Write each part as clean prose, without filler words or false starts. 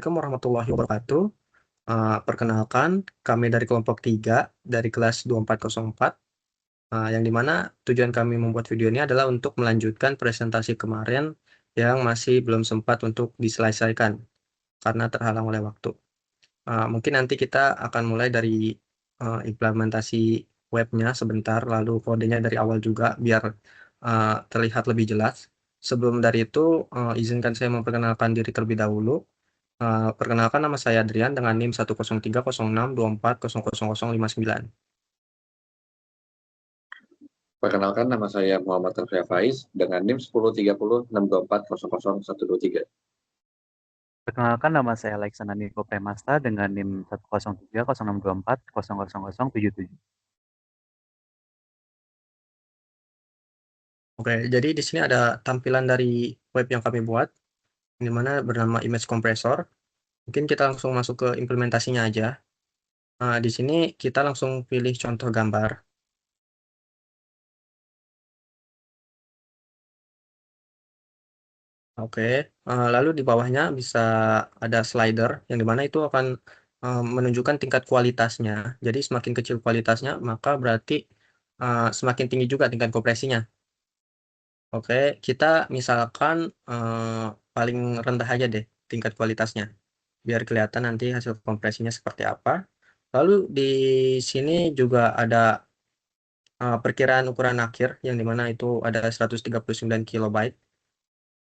Assalamualaikum warahmatullahi wabarakatuh. Perkenalkan, kami dari kelompok 3 dari kelas 2404, yang dimana tujuan kami membuat video ini adalah untuk melanjutkan presentasi kemarin yang masih belum sempat untuk diselesaikan karena terhalang oleh waktu. Mungkin nanti kita akan mulai dari implementasi webnya sebentar, lalu kodenya dari awal juga biar terlihat lebih jelas. Sebelum dari itu, izinkan saya memperkenalkan diri terlebih dahulu. Perkenalkan, nama saya Adrian dengan NIM 1030624000059. Perkenalkan, nama saya Muhammad Rafia Faiz dengan NIM 103062400123. Perkenalkan, nama saya Alexander Niko Premasta dengan NIM 1030624000077. Oke, jadi di sini ada tampilan dari web yang kami buat, di mana bernama Image Compressor. Mungkin kita langsung masuk ke implementasinya aja. Di sini kita langsung pilih contoh gambar. Oke, lalu di bawahnya bisa ada slider, yang dimana itu akan menunjukkan tingkat kualitasnya. Jadi semakin kecil kualitasnya, maka berarti semakin tinggi juga tingkat kompresinya. Oke, kita misalkan paling rendah aja deh tingkat kualitasnya, biar kelihatan nanti hasil kompresinya seperti apa. Lalu di sini juga ada perkiraan ukuran akhir, yang dimana itu ada 139 kilobyte.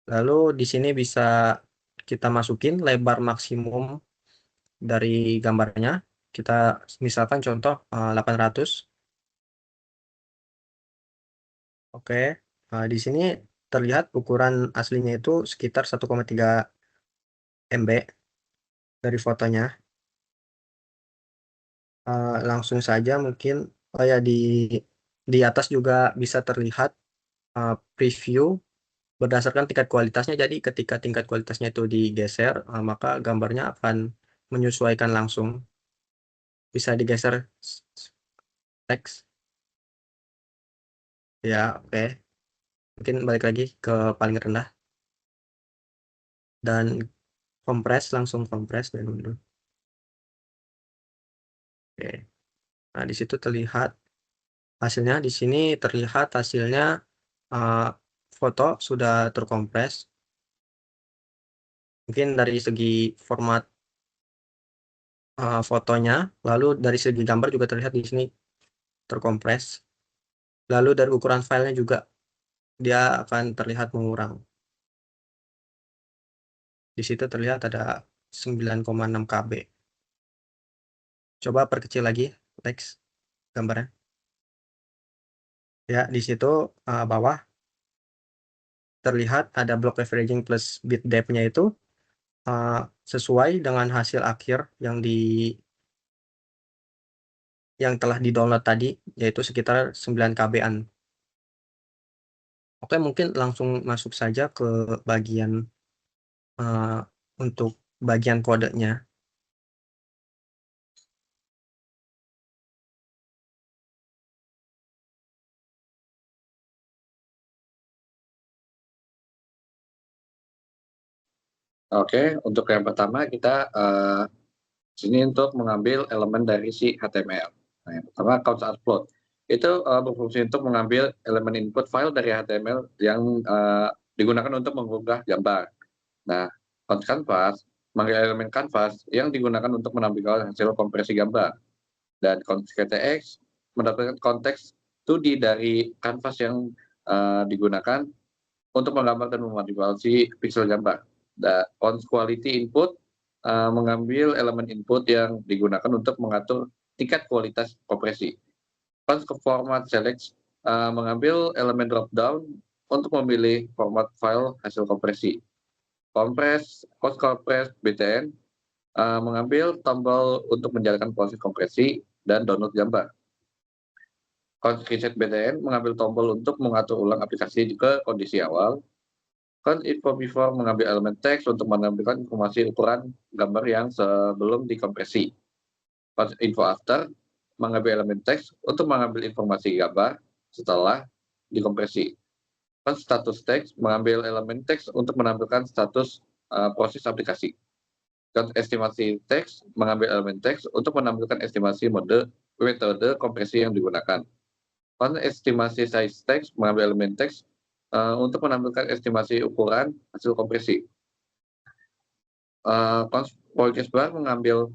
Lalu di sini bisa kita masukin lebar maksimum dari gambarnya. Kita misalkan contoh 800. Oke, di sini terlihat ukuran aslinya itu sekitar 1,3 MB dari fotonya. Langsung saja mungkin, oh ya, di atas juga bisa terlihat preview berdasarkan tingkat kualitasnya. Jadi ketika tingkat kualitasnya itu digeser, maka gambarnya akan menyesuaikan langsung. Bisa digeser teks. Ya, oke. Mungkin balik lagi ke paling rendah dan langsung kompres dari dulu. Oke. Nah, di situ terlihat hasilnya. Di sini terlihat hasilnya, foto sudah terkompres. Mungkin dari segi format fotonya, lalu dari segi gambar juga terlihat di sini terkompres. Lalu dari ukuran filenya juga dia akan terlihat mengurang. Di situ terlihat ada 9,6 KB. Coba perkecil lagi teks gambarnya. Ya, di situ bawah terlihat ada block averaging plus bit depth-nya itu sesuai dengan hasil akhir yang telah di-download tadi, yaitu sekitar 9 KB-an. Oke, mungkin langsung masuk saja ke bagian untuk bagian kodenya. Oke, untuk yang pertama kita sini untuk mengambil elemen dari si HTML. Nah, yang pertama count upload. Itu berfungsi untuk mengambil elemen input file dari HTML yang digunakan untuk mengunggah gambar. Nah, count canvas mengambil elemen canvas yang digunakan untuk menampilkan hasil kompresi gambar. Dan KTX mendapatkan konteks 2D dari kanvas yang digunakan untuk menggambar dan memanipulasi pixel gambar. Dan quality input mengambil elemen input yang digunakan untuk mengatur tingkat kualitas kompresi. Format select mengambil elemen drop down untuk memilih format file hasil kompresi. Compress BTN mengambil tombol untuk menjalankan proses kompresi dan download gambar. Reset BTN mengambil tombol untuk mengatur ulang aplikasi ke kondisi awal. Info before mengambil elemen teks untuk menampilkan informasi ukuran gambar yang sebelum dikompresi. Info after mengambil elemen teks untuk mengambil informasi gambar setelah dikompresi. Status teks mengambil elemen teks untuk menampilkan status proses aplikasi. estimasi teks mengambil elemen teks untuk menampilkan estimasi metode kompresi yang digunakan. Estimasi size teks mengambil elemen teks untuk menampilkan estimasi ukuran hasil kompresi. Progress bar mengambil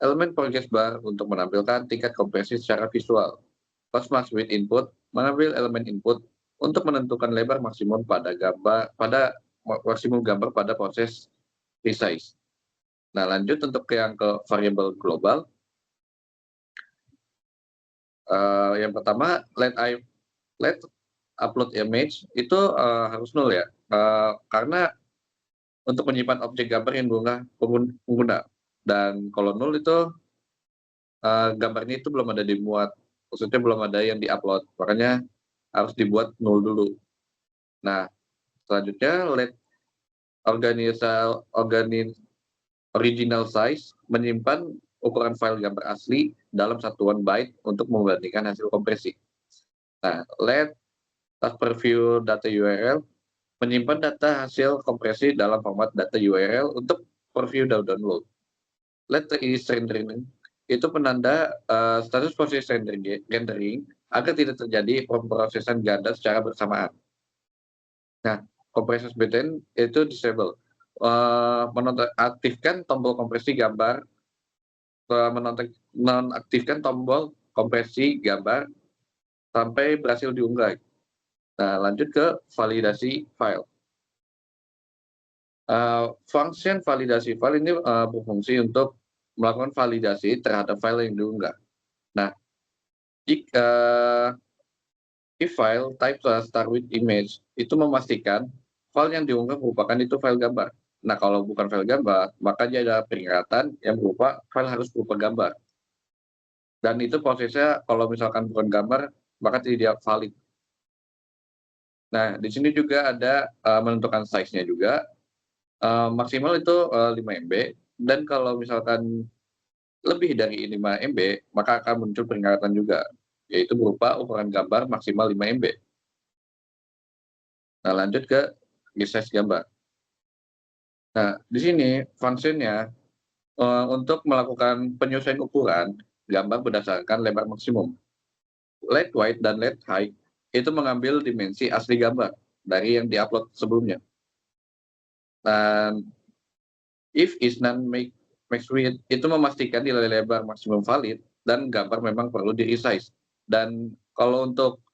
elemen progress bar untuk menampilkan tingkat kompresi secara visual. Max width input mengambil elemen input untuk menentukan lebar maksimum maksimum gambar pada proses resize. Nah, lanjut untuk yang ke variabel global. Yang pertama, let upload image itu harus null ya, karena untuk menyimpan objek gambar yang diunggah pengguna. Dan kalau null itu gambarnya itu belum ada dimuat, maksudnya belum ada yang diupload, makanya harus dibuat null dulu. Nah, selanjutnya let original size menyimpan ukuran file gambar asli dalam satuan byte untuk membandingkan hasil kompresi. Nah, let preview data URL menyimpan data hasil kompresi dalam format data URL untuk preview dan download. Let is rendering itu penanda status proses rendering agar tidak terjadi pemrosesan ganda secara bersamaan. Nah, kompresi btn itu disable. Menonaktifkan tombol kompresi gambar, menonaktifkan tombol kompresi gambar sampai berhasil diunggah. Nah, lanjut ke validasi file. Function validasi file ini berfungsi untuk melakukan validasi terhadap file yang diunggah. Nah, jika if file type start with image itu memastikan file yang diunggah merupakan itu file gambar. Nah, kalau bukan file gambar, maka dia ada peringatan yang berupa file harus berupa gambar. Dan itu prosesnya kalau misalkan bukan gambar, maka tidak valid. Nah, di sini juga ada menentukan size-nya juga. Maksimal itu 5 MB, dan kalau misalkan lebih dari 5 MB, maka akan muncul peringatan juga, yaitu berupa ukuran gambar maksimal 5 MB. Nah, lanjut ke resize gambar. Nah, di sini fungsinya untuk melakukan penyesuaian ukuran gambar berdasarkan lebar maksimum. Let width dan let height itu mengambil dimensi asli gambar dari yang diupload sebelumnya. Dan if is non max width itu memastikan nilai lebar maksimum valid dan gambar memang perlu di resize. Dan kalau untuk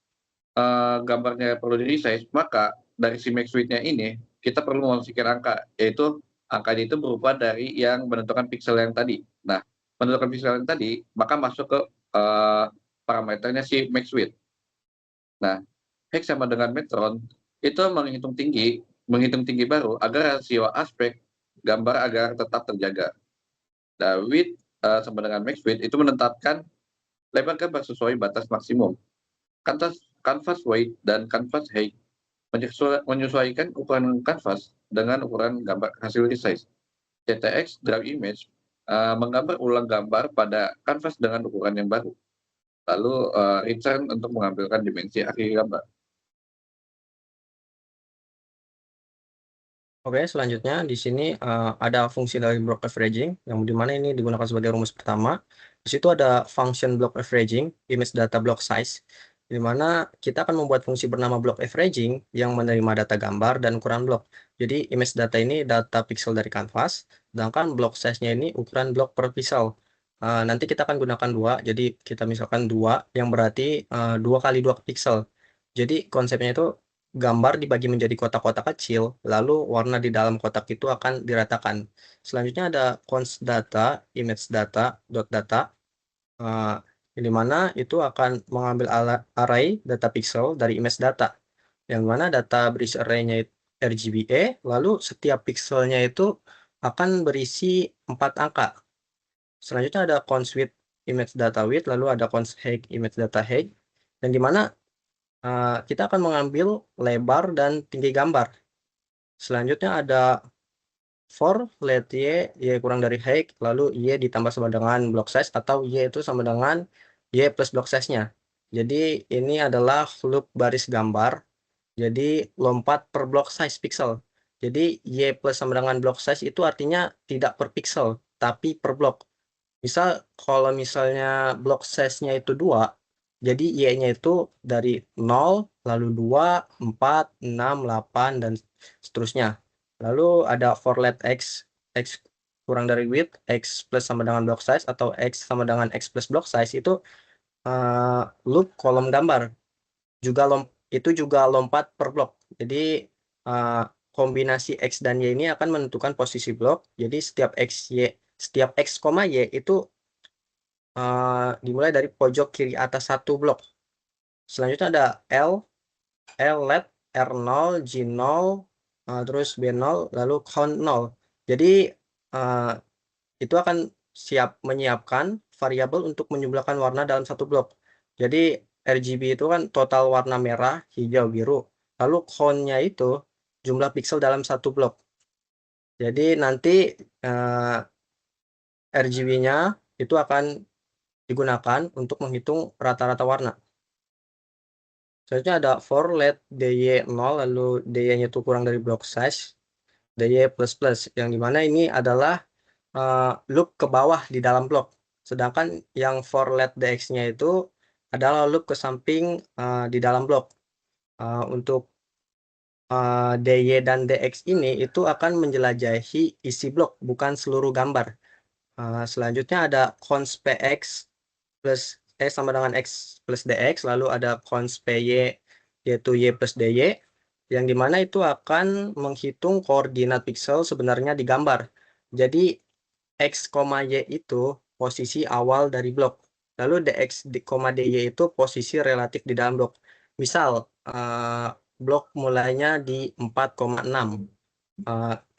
gambarnya perlu di resize, maka dari si max width-nya ini kita perlu memasukkan angka, yaitu angkanya itu berupa dari yang menentukan pixel yang tadi. Nah, menentukan pixel yang tadi, maka masuk ke parameternya si max width. Nah, hex sama dengan metron itu menghitung tinggi baru agar rasio aspek gambar agar tetap terjaga. Nah, width sama dengan max width itu menetapkan lebar gambar sesuai batas maksimum. Canvas weight dan canvas height menyesuaikan ukuran kanvas dengan ukuran gambar hasil resize. CTX draw image menggambar ulang gambar pada kanvas dengan ukuran yang baru. Lalu return untuk mengambilkan dimensi akhir gambar. Oke, selanjutnya di sini ada fungsi dari block averaging, yang dimana ini digunakan sebagai rumus pertama. Di situ ada function block averaging, image data block size, di mana kita akan membuat fungsi bernama block averaging yang menerima data gambar dan ukuran blok. Jadi image data ini data pixel dari kanvas, sedangkan block size-nya ini ukuran blok per pixel. Nanti kita akan gunakan 2, jadi kita misalkan 2 yang berarti 2 kali 2 pixel. Jadi konsepnya itu gambar dibagi menjadi kotak-kotak kecil, lalu warna di dalam kotak itu akan diratakan. Selanjutnya ada const data, image data, dot data, di mana itu akan mengambil array data pixel dari image data, yang mana data berisi array-nya RGBA, lalu setiap pixelnya itu akan berisi 4 angka. Selanjutnya ada const width image data width, lalu ada const height image data height, dan di mana kita akan mengambil lebar dan tinggi gambar. Selanjutnya ada for let y kurang dari height, lalu y ditambah sama dengan block size, atau y itu sama dengan y plus block size-nya. Jadi ini adalah loop baris gambar, jadi lompat per block size pixel. Jadi Y plus sama dengan block size itu artinya tidak per pixel, tapi per blok. Misal kalau misalnya block size-nya itu 2, jadi Y-nya itu dari 0, lalu 2, 4, 6, 8, dan seterusnya. Lalu ada for let X kurang dari width, X plus sama dengan block size, atau X sama dengan X plus block size, itu loop kolom gambar. Itu juga lompat per blok. Jadi kombinasi X dan Y ini akan menentukan posisi blok. Jadi setiap X, Y itu dimulai dari pojok kiri atas satu blok. Selanjutnya ada L let, R0, G0, terus B0, lalu count 0. Jadi itu akan menyiapkan variabel untuk menjumlahkan warna dalam satu blok. Jadi RGB itu kan total warna merah, hijau, biru. Lalu count-nya itu jumlah pixel dalam satu blok. Jadi nanti RGB-nya itu akan digunakan untuk menghitung rata-rata warna. Selanjutnya ada for let dy 0, lalu dy-nya itu kurang dari block size, dy plus plus, yang dimana ini adalah loop ke bawah di dalam blok. Sedangkan yang for let dx-nya itu adalah loop ke samping di dalam blok. Untuk dy dan dx ini itu akan menjelajahi isi blok, bukan seluruh gambar. Selanjutnya ada cons px plus sama dengan x plus dx, lalu ada cons py yaitu y plus dy, yang dimana itu akan menghitung koordinat pixel sebenarnya di gambar. Jadi X, Y itu posisi awal dari blok. Lalu DX, DY itu posisi relatif di dalam blok. Misal, blok mulainya di 4,6.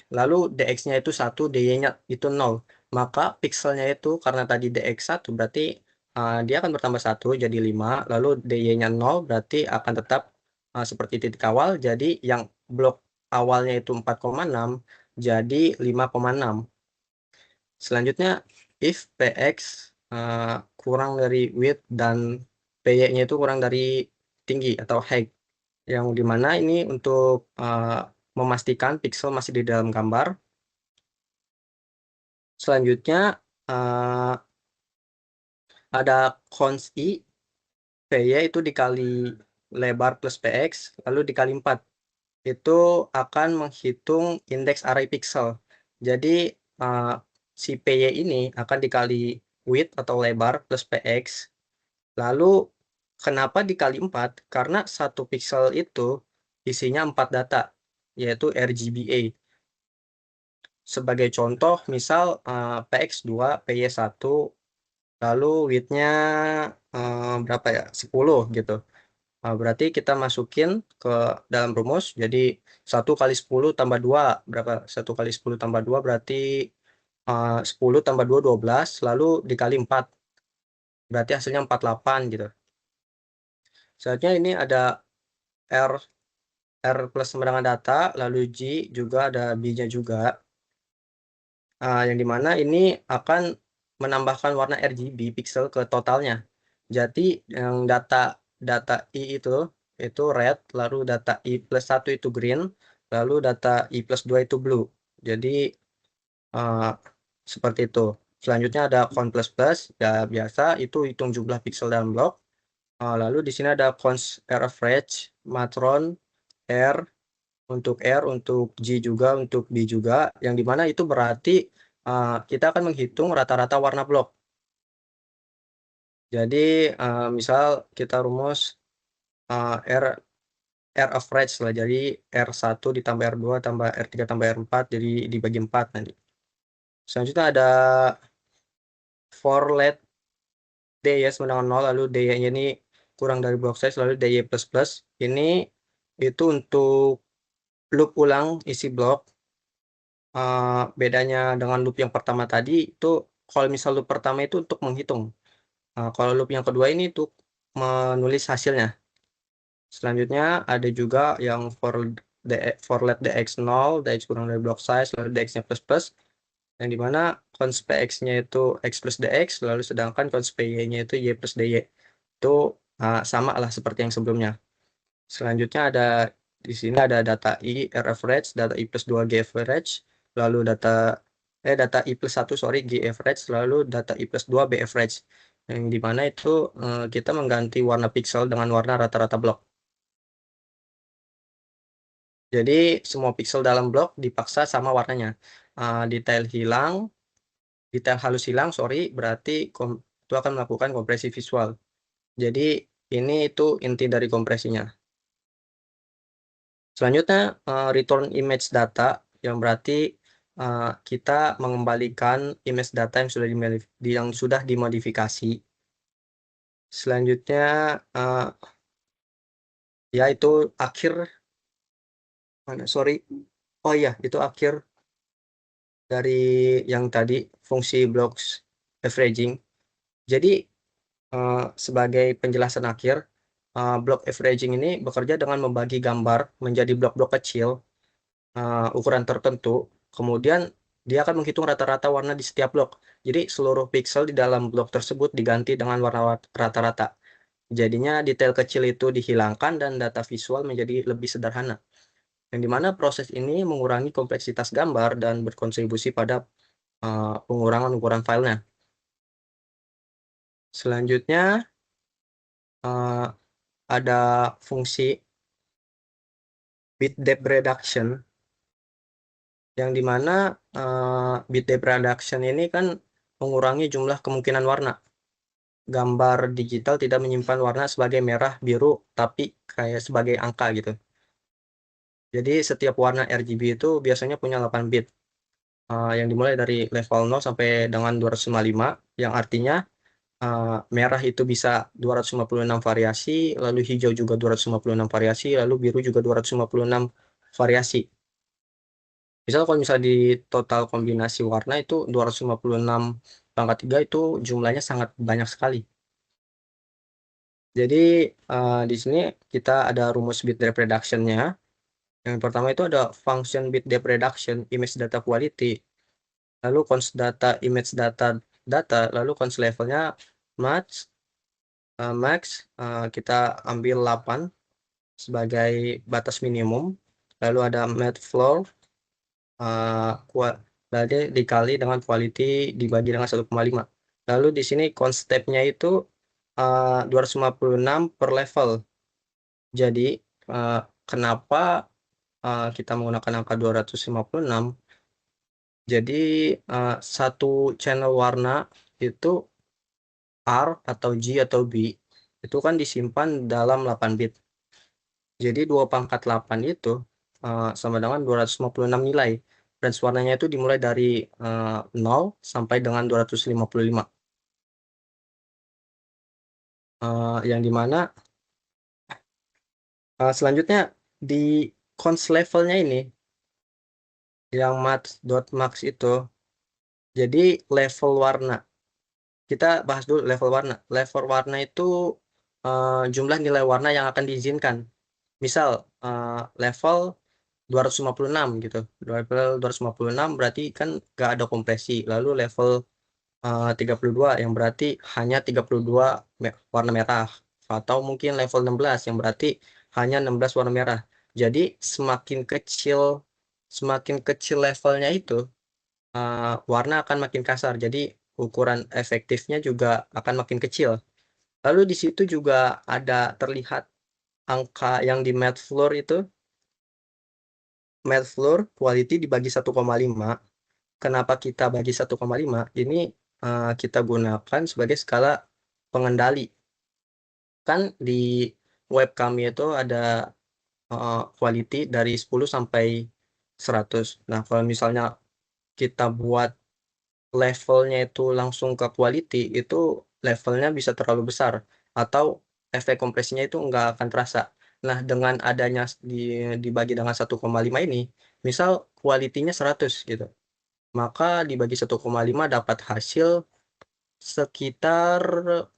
Lalu DX-nya itu 1, DY-nya itu 0. Maka pixelnya itu, karena tadi DX 1, berarti dia akan bertambah 1, jadi 5. Lalu DY-nya 0, berarti akan tetap seperti titik awal. Jadi yang blok awalnya itu 4,6, jadi 5,6. Selanjutnya, if px kurang dari width dan py-nya itu kurang dari tinggi atau height, yang dimana ini untuk memastikan pixel masih di dalam gambar. Selanjutnya ada cons i, py itu dikali lebar plus px, lalu dikali 4. Itu akan menghitung indeks array pixel. Jadi si PY ini akan dikali width atau lebar plus PX. Lalu kenapa dikali 4? Karena satu pixel itu isinya 4 data, yaitu RGBA. Sebagai contoh, misal PX2, PY1, lalu width-nya berapa ya? 10 gitu. Berarti kita masukin ke dalam rumus, jadi 1 kali 10 tambah 2, berapa? 1 kali 10 tambah 2 berarti 10 tambah 2, 12, lalu dikali 4. Berarti hasilnya 48 gitu. Selanjutnya ini ada R plus sama dengan data, lalu G juga ada B-nya juga. Yang dimana ini akan menambahkan warna RGB pixel ke totalnya. Jadi yang data I itu red, lalu data I plus 1 itu green, lalu data I plus 2 itu blue. Jadi seperti itu. Selanjutnya ada cons plus plus, ya biasa itu hitung jumlah pixel dalam blok. Lalu di sini ada cons R average, matron, R, untuk G juga, untuk B juga, yang dimana itu berarti kita akan menghitung rata-rata warna blok. Jadi misal kita rumus R average lah, jadi R1 ditambah R2 tambah R3 tambah R4, jadi dibagi 4 nanti. Selanjutnya ada for let dy sama dengan 0, lalu dy-nya ini kurang dari block size, lalu dy plus plus. Ini itu untuk loop ulang isi blok. Bedanya dengan loop yang pertama tadi itu, kalau misal loop pertama itu untuk menghitung. Kalau loop yang kedua ini untuk menulis hasilnya. Selanjutnya ada juga yang for let dx 0, dx kurang dari block size, lalu dx-nya plus plus, yang dimana cons px-nya itu x plus dx, lalu sedangkan cons py-nya itu y plus dy. Itu sama lah seperti yang sebelumnya. Selanjutnya ada Di sini ada data I R average, data I plus 2 G average, lalu data I plus 1 sorry G average, lalu data I plus 2 B average. Yang dimana itu kita mengganti warna pixel dengan warna rata-rata blok. Jadi semua pixel dalam blok dipaksa sama warnanya. Detail halus hilang, sorry, berarti itu akan melakukan kompresi visual. Jadi ini itu inti dari kompresinya. Selanjutnya return image data, yang berarti kita mengembalikan image data yang sudah dimodifikasi. Selanjutnya ya itu akhir sorry. Oh iya, itu akhir dari yang tadi fungsi blocks averaging. Jadi sebagai penjelasan akhir, block averaging ini bekerja dengan membagi gambar menjadi blok-blok kecil ukuran tertentu, kemudian dia akan menghitung rata-rata warna di setiap blok. Jadi seluruh pixel di dalam blok tersebut diganti dengan warna rata-rata. Jadinya detail kecil itu dihilangkan dan data visual menjadi lebih sederhana. Yang dimana proses ini mengurangi kompleksitas gambar dan berkontribusi pada pengurangan ukuran filenya. Selanjutnya ada fungsi bit depth reduction, yang dimana bit depth reduction ini kan mengurangi jumlah kemungkinan warna. Gambar digital tidak menyimpan warna sebagai merah, biru, tapi kayak sebagai angka gitu. Jadi setiap warna RGB itu biasanya punya 8 bit, yang dimulai dari level 0 sampai dengan 255, yang artinya merah itu bisa 256 variasi, lalu hijau juga 256 variasi, lalu biru juga 256 variasi. Misal kalau misalnya di total kombinasi warna itu 256 pangkat 3 itu jumlahnya sangat banyak sekali. Jadi di sini kita ada rumus bit depth reduction-nya. Yang pertama itu ada function bit depth reduction image data quality, lalu const data image data, lalu const levelnya max kita ambil 8 sebagai batas minimum, lalu ada math floor lalu dikali dengan quality dibagi dengan 1,5. Lalu di sini const step-nya itu 256 per level. Jadi kenapa kita menggunakan angka 256? Jadi satu channel warna itu R atau G atau B itu kan disimpan dalam 8 bit. Jadi 2 pangkat 8 itu sama dengan 256 nilai. Range warnanya itu dimulai dari 0 sampai dengan 255. Yang dimana selanjutnya di const levelnya ini yang max.max itu, jadi level warna. Kita bahas dulu level warna. Level warna itu jumlah nilai warna yang akan diizinkan. Misal level 256 gitu. Level 256 berarti kan nggak ada kompresi. Lalu level 32 yang berarti hanya 32 warna merah. Atau mungkin level 16 yang berarti hanya 16 warna merah. Jadi semakin kecil levelnya itu warna akan makin kasar. Jadi ukuran efektifnya juga akan makin kecil. Lalu di situ juga ada terlihat angka yang di math floor itu. Math floor quality dibagi 1,5. Kenapa kita bagi 1,5? Ini kita gunakan sebagai skala pengendali. Kan di web kami itu ada quality dari 10 sampai 100. Nah, kalau misalnya kita buat levelnya itu langsung ke quality, itu levelnya bisa terlalu besar atau efek kompresinya itu nggak akan terasa. Nah, dengan adanya dibagi dengan 1,5 ini, misal quality-nya 100 gitu, maka dibagi 1,5 dapat hasil sekitar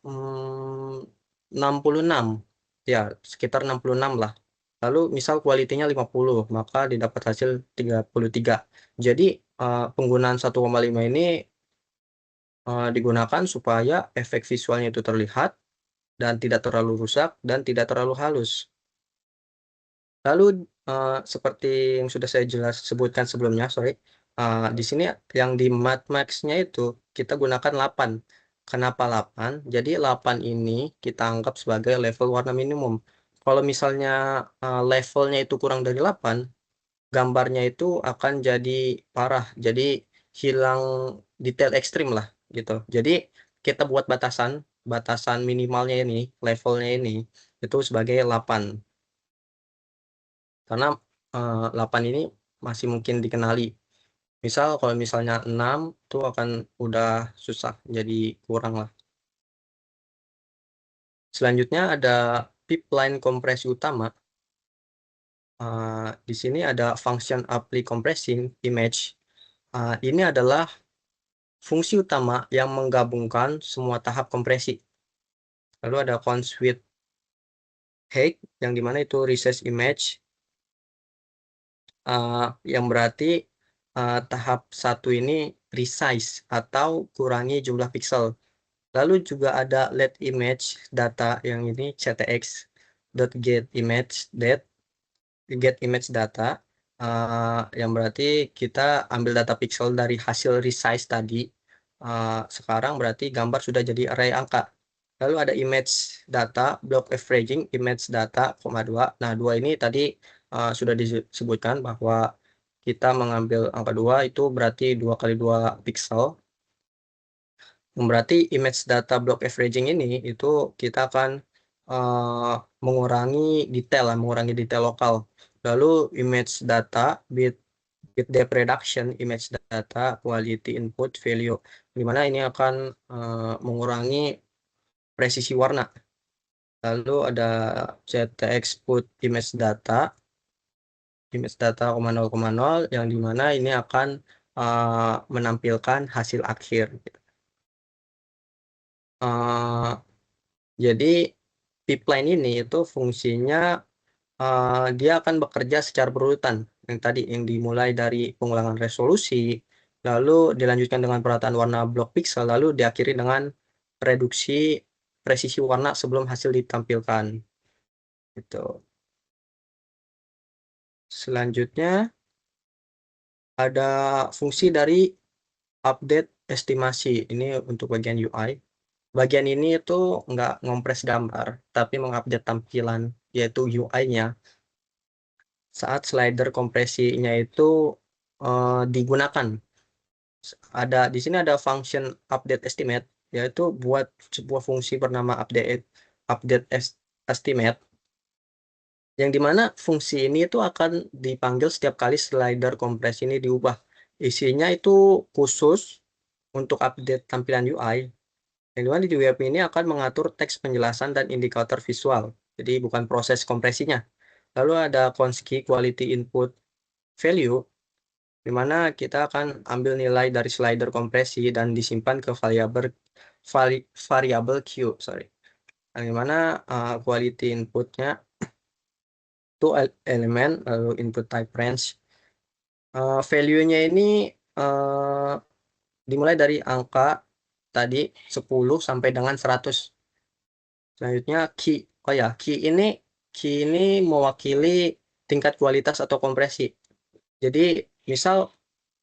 66. Ya, sekitar 66 lah. Lalu misal kualitinya 50, maka didapat hasil 33. Jadi penggunaan 1,5 ini digunakan supaya efek visualnya itu terlihat dan tidak terlalu rusak dan tidak terlalu halus. Lalu seperti yang sudah saya sebutkan sebelumnya, di sini yang di max-nya itu kita gunakan 8. Kenapa 8? Jadi 8 ini kita anggap sebagai level warna minimum. Kalau misalnya levelnya itu kurang dari 8, gambarnya itu akan jadi parah. Jadi hilang detail ekstrim lah gitu. Jadi kita buat batasan minimalnya ini, levelnya ini itu sebagai 8. Karena 8 ini masih mungkin dikenali. Misal kalau misalnya 6 itu akan udah susah, jadi kurang lah. Selanjutnya ada pipeline kompresi utama. Di sini ada function apply compressing image. Ini adalah fungsi utama yang menggabungkan semua tahap kompresi. Lalu ada const with height, yang dimana itu resize image, yang berarti tahap 1 ini resize atau kurangi jumlah pixel. Lalu juga ada let image data, yang ini ctx get image data, yang berarti kita ambil data pixel dari hasil resize tadi. Sekarang berarti gambar sudah jadi array angka. Lalu ada image data block averaging image data, 2. Nah, 2 ini tadi sudah disebutkan bahwa kita mengambil angka 2 itu berarti 2 kali 2 pixel. Berarti image data block averaging ini itu kita akan mengurangi detail lokal. Lalu image data bit depth reduction image data quality input value, dimana ini akan mengurangi presisi warna. Lalu ada ctx put image data 0,0, yang dimana ini akan menampilkan hasil akhir. Jadi pipeline ini itu fungsinya dia akan bekerja secara berurutan. Yang tadi yang dimulai dari pengulangan resolusi, lalu dilanjutkan dengan perataan warna blok pixel, lalu diakhiri dengan reduksi presisi warna sebelum hasil ditampilkan. Gitu. Selanjutnya ada fungsi dari update estimasi. Ini untuk bagian UI. Bagian ini itu nggak ngompres gambar, tapi mengupdate tampilan, yaitu UI-nya. Saat slider kompresinya itu digunakan. Di sini ada function update estimate, yaitu buat sebuah fungsi bernama update estimate, yang dimana fungsi ini itu akan dipanggil setiap kali slider kompresi ini diubah. Isinya itu khusus untuk update tampilan UI, yang dimana di web ini akan mengatur teks penjelasan dan indikator visual, jadi bukan proses kompresinya. Lalu ada const key quality input value, di mana kita akan ambil nilai dari slider kompresi dan disimpan ke variabel Q, yang mana quality inputnya itu elemen, lalu input type range. Value-nya ini dimulai dari angka tadi 10 sampai dengan 100. Selanjutnya key. Oh ya, key ini mewakili tingkat kualitas atau kompresi. Jadi misal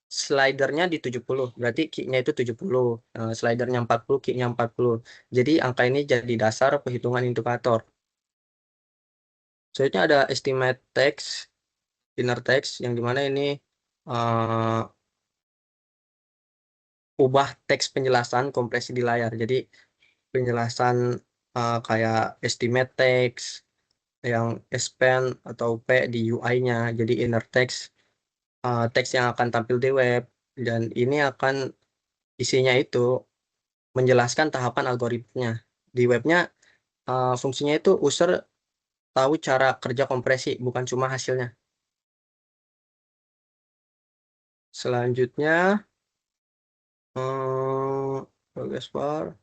slidernya di 70, berarti key-nya itu 70. Slidernya 40, key-nya 40. Jadi angka ini jadi dasar perhitungan indikator. Selanjutnya ada estimate text, inner text, yang dimana ini ubah teks penjelasan kompresi di layar. Jadi penjelasan kayak estimate text, yang expand atau P di UI-nya. Jadi inner text, teks yang akan tampil di web. Dan ini akan isinya itu menjelaskan tahapan algoritmnya. Di webnya fungsinya itu user tahu cara kerja kompresi, bukan cuma hasilnya. Selanjutnya progress bar.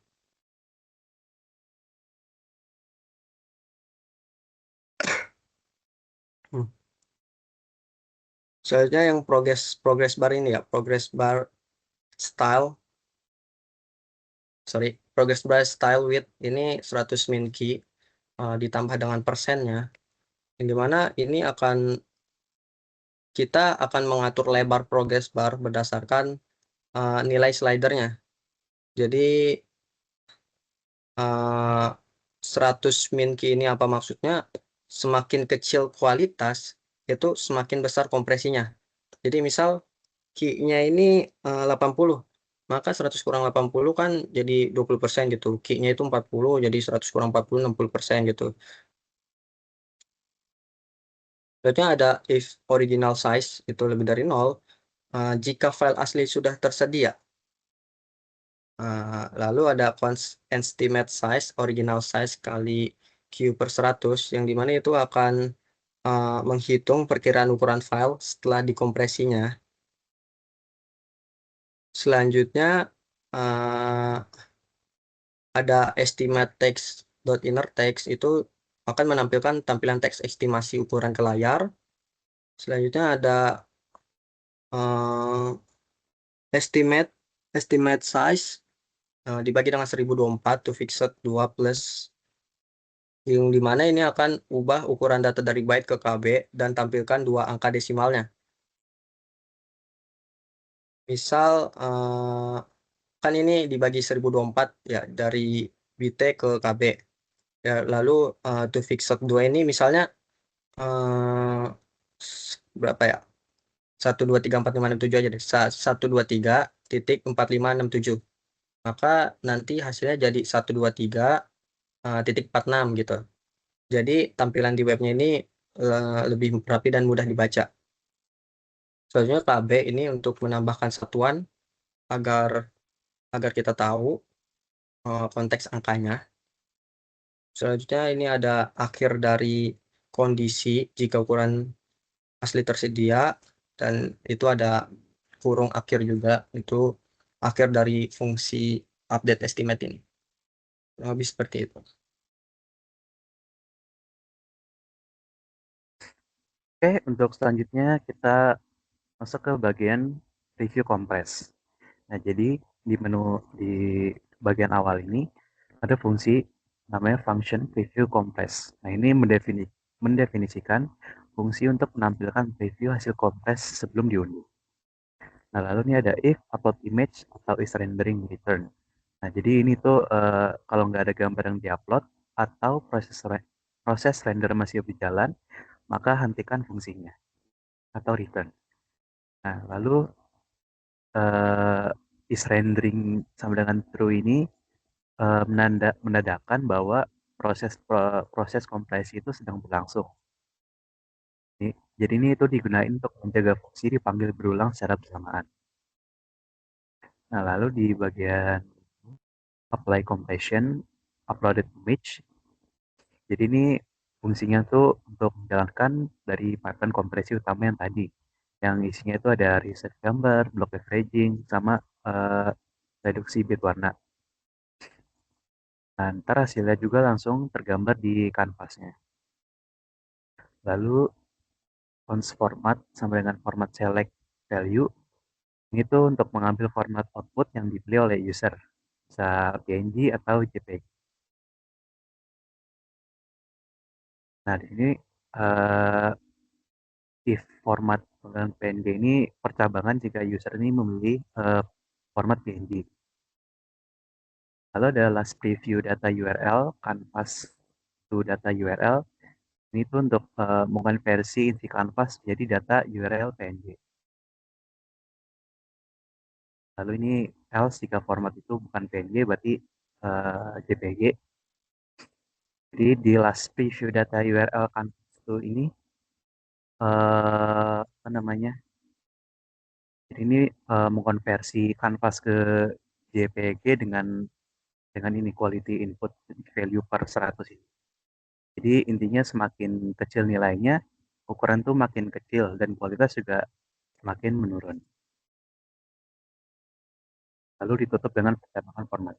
Selanjutnya yang progress bar ini ya, progress bar style width ini 100 min key ditambah dengan persennya, yang dimana ini akan kita akan mengatur lebar progress bar berdasarkan nilai slidernya. Jadi 100 min key ini apa maksudnya? Semakin kecil kualitas itu semakin besar kompresinya. Jadi misal key-nya ini 80, maka 100 kurang 80 kan jadi 20% gitu. Key-nya itu 40, jadi 100 kurang 40 60% gitu. Berarti ada if original size itu lebih dari 0, jika file asli sudah tersedia. Lalu ada estimate size, original size kali Q per 100, yang dimana itu akan menghitung perkiraan ukuran file setelah dikompresinya. Selanjutnya ada estimate text inner text, itu akan menampilkan tampilan teks estimasi ukuran ke layar. Selanjutnya ada estimate size dibagi dengan 1024 to fixed 2 plus, yang dimana ini akan ubah ukuran data dari byte ke KB dan tampilkan 2 angka desimalnya. Misal kan ini dibagi 1024 ya, dari bit ke KB ya. Lalu to fixed 2 ini misalnya berapa ya, 1234567 aja deh, 123.4567, maka nanti hasilnya jadi 123.46 gitu. Jadi tampilan di webnya ini lebih rapi dan mudah dibaca. Selanjutnya KB ini untuk menambahkan satuan agar kita tahu konteks angkanya. Selanjutnya ini ada akhir dari kondisi jika ukuran asli tersedia, dan itu ada kurung akhir juga, itu akhir dari fungsi update estimate ini. Lebih seperti itu. Oke, untuk selanjutnya kita masuk ke bagian review compress. Nah, jadi di menu di bagian awal ini ada fungsi namanya function preview compress. Nah, ini mendefinisikan fungsi untuk menampilkan preview hasil compress sebelum diunduh. Nah, lalu ini ada if upload image atau is rendering return. Nah, jadi ini tuh kalau nggak ada gambar yang diupload atau proses render masih berjalan, maka hentikan fungsinya atau return. Nah, lalu is rendering sama dengan true ini menandakan bahwa proses kompresi itu sedang berlangsung. Jadi ini itu digunakan untuk menjaga fungsi dipanggil berulang secara bersamaan. Nah, lalu di bagian apply compression, uploaded image. Jadi ini fungsinya tuh untuk menjalankan dari pipeline kompresi utama yang tadi. Yang isinya itu ada reset gambar, block averaging, sama reduksi bit warna. Nah, ntar hasilnya juga langsung tergambar di kanvasnya. Lalu fonts format sama dengan format select value. Ini tuh untuk mengambil format output yang dipilih oleh user. Bisa PNG atau JPG. Nah, di sini if format PNG ini percabangan jika user ini memilih format PNG. Lalu ada last preview data URL, canvas to data URL. Ini tuh untuk mengonversi isi canvas jadi data URL PNG. Lalu ini else jika format itu bukan PNG berarti JPG. Jadi di last preview data URL canvas to ini apa namanya? Jadi ini mengkonversi canvas ke JPG dengan ini quality input value per 100 ini. Jadi intinya semakin kecil nilainya, ukuran tuh makin kecil dan kualitas juga semakin menurun. Lalu ditutup dengan percetakan format.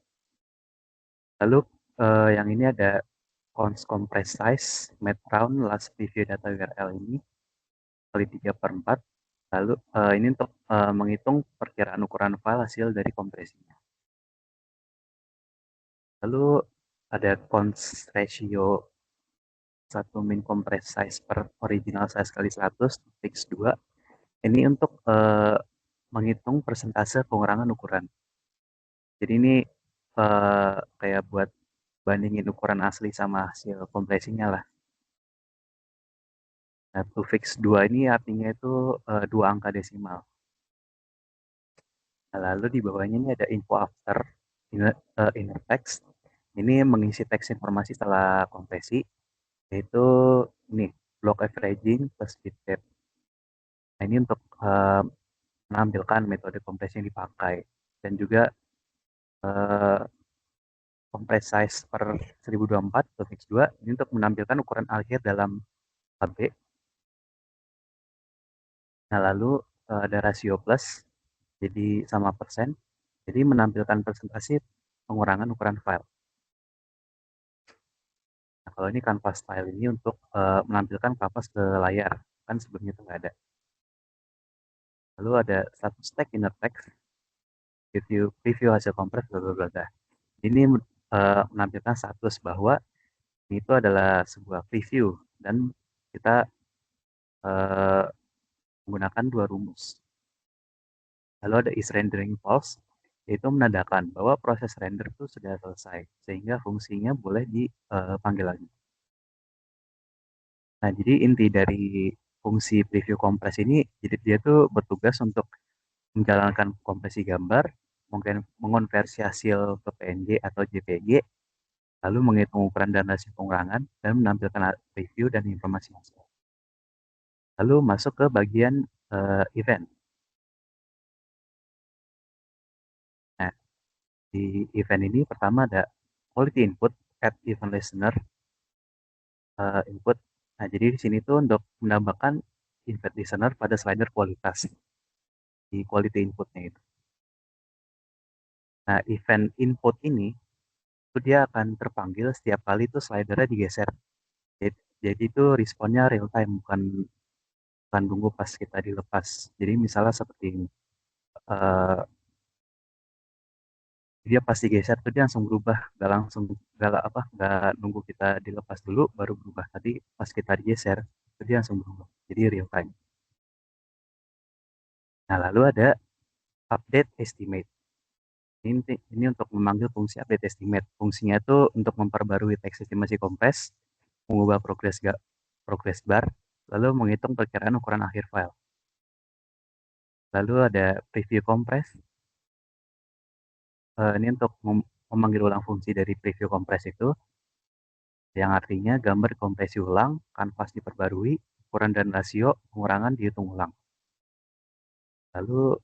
Lalu yang ini ada cons compress size, map round, last preview data URL ini kali 3/4. Lalu ini untuk menghitung perkiraan ukuran file hasil dari kompresinya. Lalu ada cons ratio 1 min compress size per original size kali 100 fix 2. Ini untuk menghitung persentase pengurangan ukuran. Jadi ini kayak buat bandingin ukuran asli sama hasil kompresinya lah. Nah, prefix 2 ini artinya itu 2 angka desimal. Nah, lalu di bawahnya ini ada info after inner text. Ini mengisi teks informasi setelah kompresi, yaitu ini block averaging plus bit depth. Nah, ini untuk menampilkan metode kompresi yang dipakai dan juga eh, compress size per 1024 atau fix 2 ini untuk menampilkan ukuran akhir dalam KB. Nah, lalu ada rasio plus jadi sama persen. Jadi menampilkan presentasi pengurangan ukuran file. Nah, kalau ini canvas style ini untuk menampilkan kanvas ke layar. Kan sebelumnya itu nggak ada. Lalu ada status tag inner text, preview hasil kompres, bla bla bla. Ini menampilkan status bahwa itu adalah sebuah preview dan kita eh, menggunakan 2 rumus. Lalu ada is rendering false, yaitu menandakan bahwa proses render itu sudah selesai, sehingga fungsinya boleh dipanggil lagi. Nah, jadi inti dari fungsi preview compress ini, jadi dia tuh bertugas untuk menjalankan kompresi gambar, mungkin mengonversi hasil ke PNG atau JPG, lalu menghitung ukuran dan hasil pengurangan, dan menampilkan preview dan informasi hasil. Lalu masuk ke bagian event. Nah, di event ini pertama ada quality input at event listener input. Nah, jadi di sini tuh untuk menambahkan event listener pada slider kualitas di quality inputnya itu. Nah, event input ini itu dia akan terpanggil setiap kali itu slidernya digeser. Jadi itu responnya real time, bukan tunggu pas kita dilepas. Jadi misalnya seperti ini, uh, dia pasti geser tuh dia langsung berubah, nggak langsung nggak nunggu kita dilepas dulu baru berubah. Tadi pas kita digeser itu dia langsung berubah. Jadi real time. Nah, lalu ada update estimate. Ini untuk memanggil fungsi update estimate. Fungsinya itu untuk memperbarui teks estimasi kompres, mengubah progress bar, lalu menghitung perkiraan ukuran akhir file. Lalu ada preview compress. Ini untuk memanggil ulang fungsi dari preview compress itu, yang artinya gambar kompresi ulang, kanvas diperbarui, ukuran dan rasio pengurangan dihitung ulang. Lalu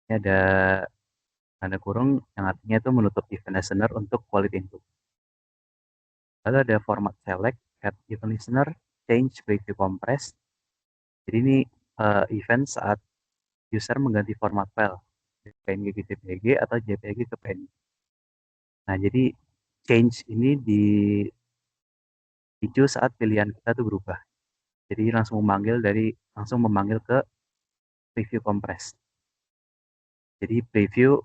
ini ada tanda kurung yang artinya itu menutup event listener untuk quality input. Lalu ada format select at event listener change preview compress. Jadi ini event saat user mengganti format file PNG ke JPG atau JPG ke PNG. Nah, jadi change ini dipicu saat pilihan kita tuh berubah. Jadi langsung memanggil ke preview compress. Jadi preview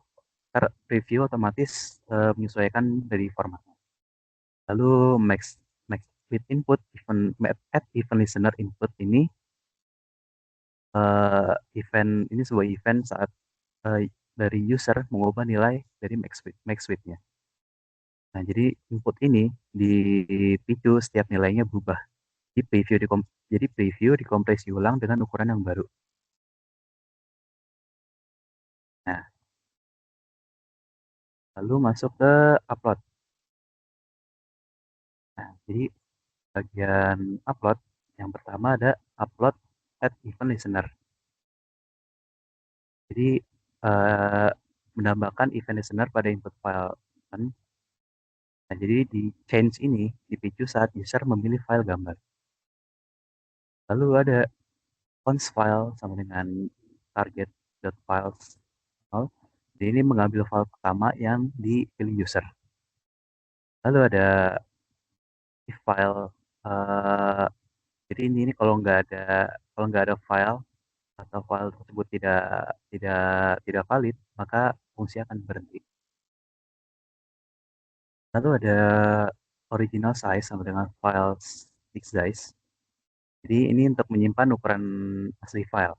otomatis menyesuaikan dari formatnya. Lalu max with input event listener input ini sebuah event saat uh, dari user mengubah nilai dari max width-nya. Nah, jadi input ini dipicu setiap nilainya berubah. Jadi preview dikompresi ulang dengan ukuran yang baru. Nah, lalu masuk ke upload. Nah, jadi bagian upload yang pertama ada upload at event listener. Jadi menambahkan event listener pada input file. Nah, jadi di change ini dipicu saat user memilih file gambar. Lalu ada cons file sama dengan target.files. Jadi ini mengambil file pertama yang dipilih user. Lalu ada if file. Uh, jadi ini kalau nggak ada file atau file tersebut tidak tidak tidak valid, maka fungsi akan berhenti. Lalu ada original size sama dengan file fixed size. Jadi ini untuk menyimpan ukuran asli file.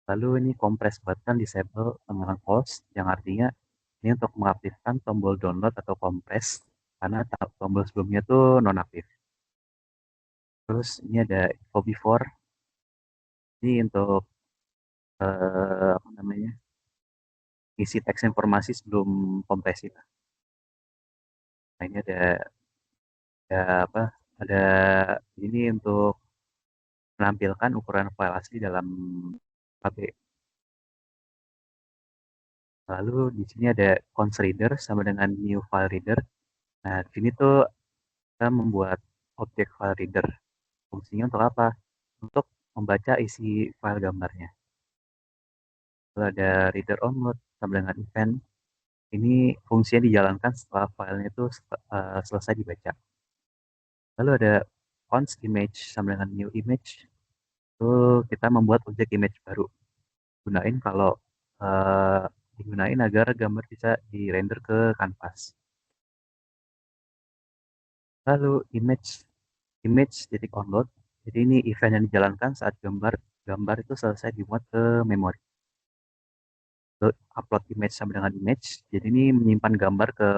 Lalu ini compress button disable dengan false, yang artinya ini untuk mengaktifkan tombol download atau compress karena tombol sebelumnya tuh nonaktif. Terus ini ada info before, ini untuk apa namanya, isi teks informasi sebelum kompresi. Nah ini ada apa? Ada ini untuk menampilkan ukuran file asli dalam KB. Lalu di sini ada const reader sama dengan new file reader. Nah, di sini tuh kita membuat objek file reader. Fungsinya untuk apa? Untuk membaca isi file gambarnya. Lalu ada reader onload sama dengan event. Ini fungsinya dijalankan setelah filenya itu selesai dibaca. Lalu ada const image sama dengan new image. Itu kita membuat objek image baru. Gunain kalau digunain agar gambar bisa di-render ke kanvas. Lalu image titik onload. Jadi ini event yang dijalankan saat gambar itu selesai dimuat ke memori. Lalu upload image sama dengan image. Jadi ini menyimpan gambar ke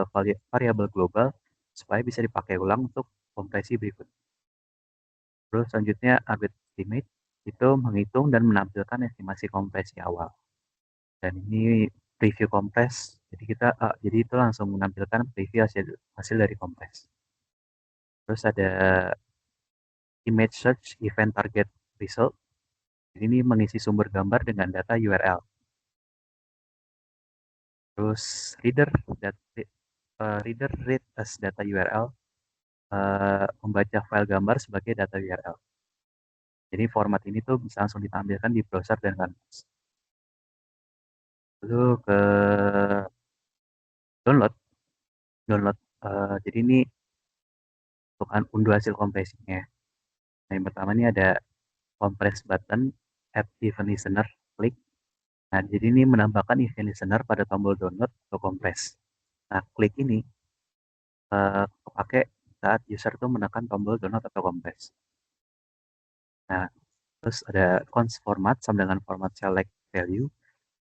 variabel global supaya bisa dipakai ulang untuk kompresi berikut. Terus selanjutnya update image itu menghitung dan menampilkan estimasi kompresi awal. Dan ini preview compress. Jadi itu langsung menampilkan preview hasil dari compress. Terus ada image search event target result. Ini mengisi sumber gambar dengan data URL. Terus reader read as data URL, membaca file gambar sebagai data URL. Jadi format ini tuh bisa langsung ditampilkan di browser dan canvas. Lalu ke download. Jadi ini untuk unduh hasil kompresinya. Nah, yang pertama ini ada compress button add event listener, klik. Nah, jadi ini menambahkan event listener pada tombol download atau compress. Nah, klik ini kepake saat user tuh menekan tombol download atau compress. Nah, terus ada const format sama dengan format select value.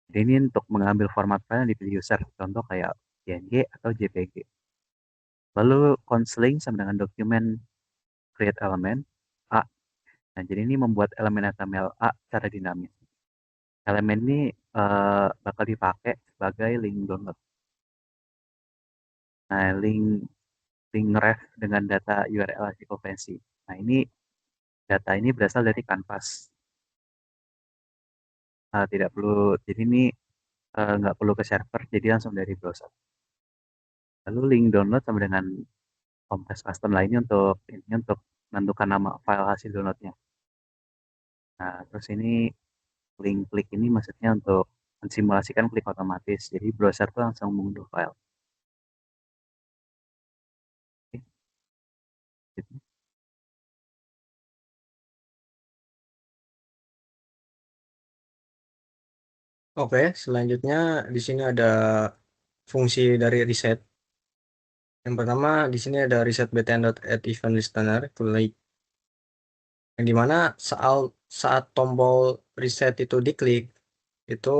Jadi ini untuk mengambil format file yang dipilih user, contoh kayak PNG atau JPG. Lalu const link sama dengan dokumen create element A. Nah, jadi ini membuat elemen HTML A secara dinamis. Elemen ini bakal dipakai sebagai link download. Nah, link ref dengan data URL hasil konvensi. Nah, ini data ini berasal dari kanvas. Tidak perlu, jadi ini nggak perlu ke server, jadi langsung dari browser. Lalu link download sama dengan compress custom lainnya untuk menentukan nama file hasil downloadnya. Nah, terus ini link klik ini maksudnya untuk mensimulasikan klik otomatis. Jadi browser tuh langsung mengunduh file. Oke, gitu. Oke, selanjutnya di sini ada fungsi dari reset. Yang pertama di sini ada reset btn.add event listener, klik. Yang dimana saat tombol reset itu diklik, itu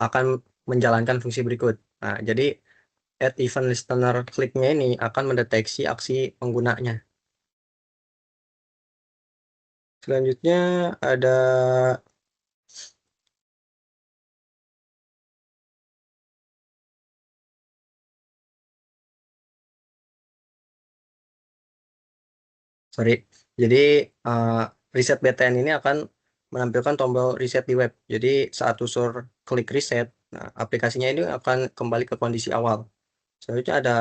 akan menjalankan fungsi berikut. Nah, jadi add event listener kliknya ini akan mendeteksi aksi penggunanya. Selanjutnya ada sorry. Jadi reset BTN ini akan menampilkan tombol reset di web. Jadi saat user klik reset, nah, aplikasinya ini akan kembali ke kondisi awal. Selanjutnya ada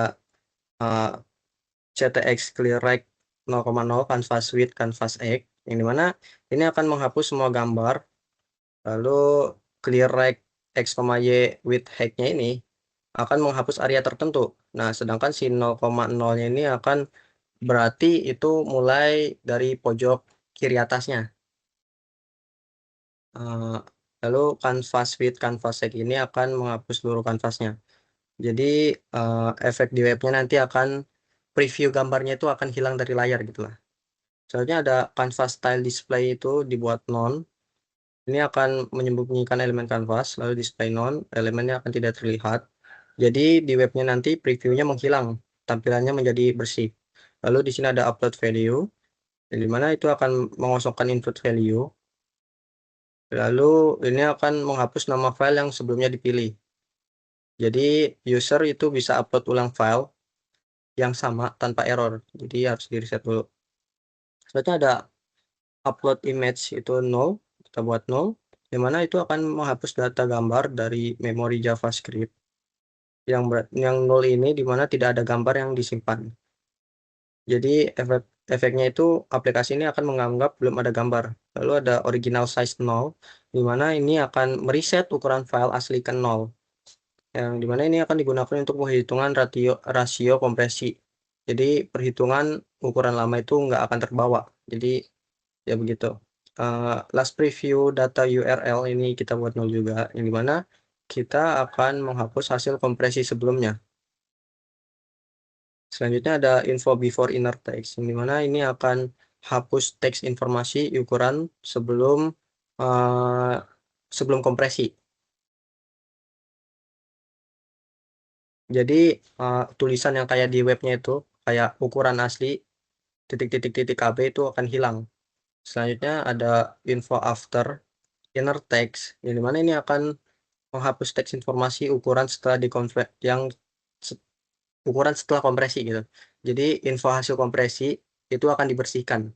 CTX clear right 0,0 canvas width canvas X, yang dimana ini akan menghapus semua gambar. Lalu clear right X, Y width height-nya ini akan menghapus area tertentu. Nah, sedangkan si 0,0-nya ini akan berarti itu mulai dari pojok kiri atasnya. Lalu canvas width canvas X ini akan menghapus seluruh kanvasnya. Jadi efek di webnya nanti akan preview gambarnya itu akan hilang dari layar gitu lah. Selanjutnya ada canvas style display itu dibuat none. Ini akan menyembunyikan elemen canvas, lalu display none, elemennya akan tidak terlihat. Jadi di webnya nanti previewnya menghilang, tampilannya menjadi bersih. Lalu di sini ada upload value, di mana itu akan mengosongkan input value. Lalu ini akan menghapus nama file yang sebelumnya dipilih. Jadi user itu bisa upload ulang file yang sama tanpa error. Jadi harus di reset dulu. Selanjutnya ada upload image itu null, kita buat null, di mana itu akan menghapus data gambar dari memori JavaScript. Yang null ini di mana tidak ada gambar yang disimpan. Jadi efeknya itu aplikasi ini akan menganggap belum ada gambar. Lalu ada original size null, di mana ini akan mereset ukuran file asli ke nol. Yang dimana ini akan digunakan untuk perhitungan rasio kompresi. Jadi perhitungan ukuran lama itu nggak akan terbawa. Jadi ya begitu. Last preview data URL ini kita buat nol juga, yang dimana kita akan menghapus hasil kompresi sebelumnya. Selanjutnya ada info before inner text, yang dimana ini akan hapus teks informasi ukuran sebelum kompresi. Jadi tulisan yang kayak di webnya itu kayak ukuran asli titik-titik-titik KB itu akan hilang. Selanjutnya ada info after inner text, yang dimana ini akan menghapus teks informasi ukuran setelah ukuran setelah kompresi gitu. Jadi info hasil kompresi itu akan dibersihkan.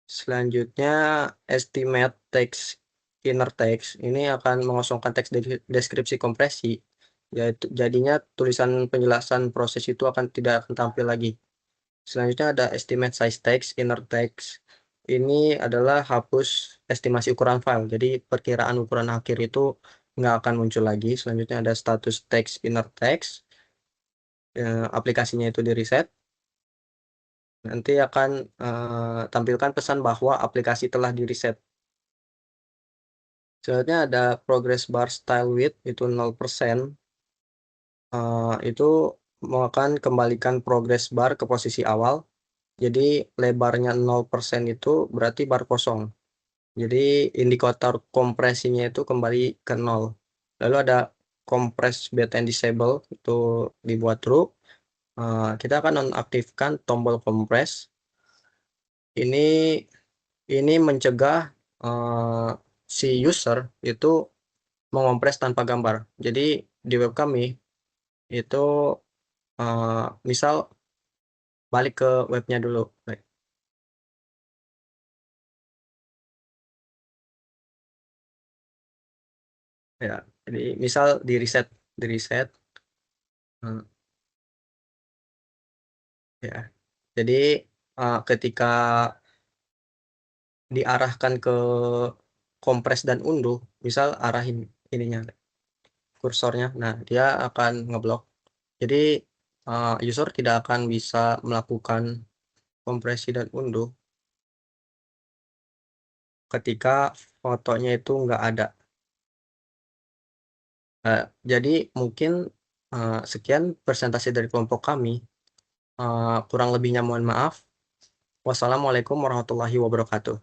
Selanjutnya estimate text inner text ini akan mengosongkan teks deskripsi kompresi, yaitu jadinya tulisan penjelasan proses itu tidak akan tampil lagi. Selanjutnya ada estimate size text inner text, ini adalah hapus estimasi ukuran file, jadi perkiraan ukuran akhir itu nggak akan muncul lagi. Selanjutnya ada status text inner text, aplikasinya itu di reset, nanti akan tampilkan pesan bahwa aplikasi telah di reset. Selanjutnya ada progress bar style width itu 0%, itu akan kembalikan progress bar ke posisi awal. Jadi lebarnya 0% itu berarti bar kosong. Jadi indikator kompresinya itu kembali ke 0. Lalu ada compress btn disable itu dibuat true. Kita akan nonaktifkan tombol compress. Ini mencegah si user itu mengompres tanpa gambar. Jadi di web kami itu misal balik ke webnya dulu. Ya, jadi misal di reset. Ya. Jadi ketika diarahkan ke kompres dan unduh, misal arahin ininya kursornya, nah dia akan ngeblok. Jadi user tidak akan bisa melakukan kompresi dan unduh ketika fotonya itu nggak ada. Jadi mungkin sekian presentasi dari kelompok kami. Kurang lebihnya mohon maaf. Wassalamualaikum warahmatullahi wabarakatuh.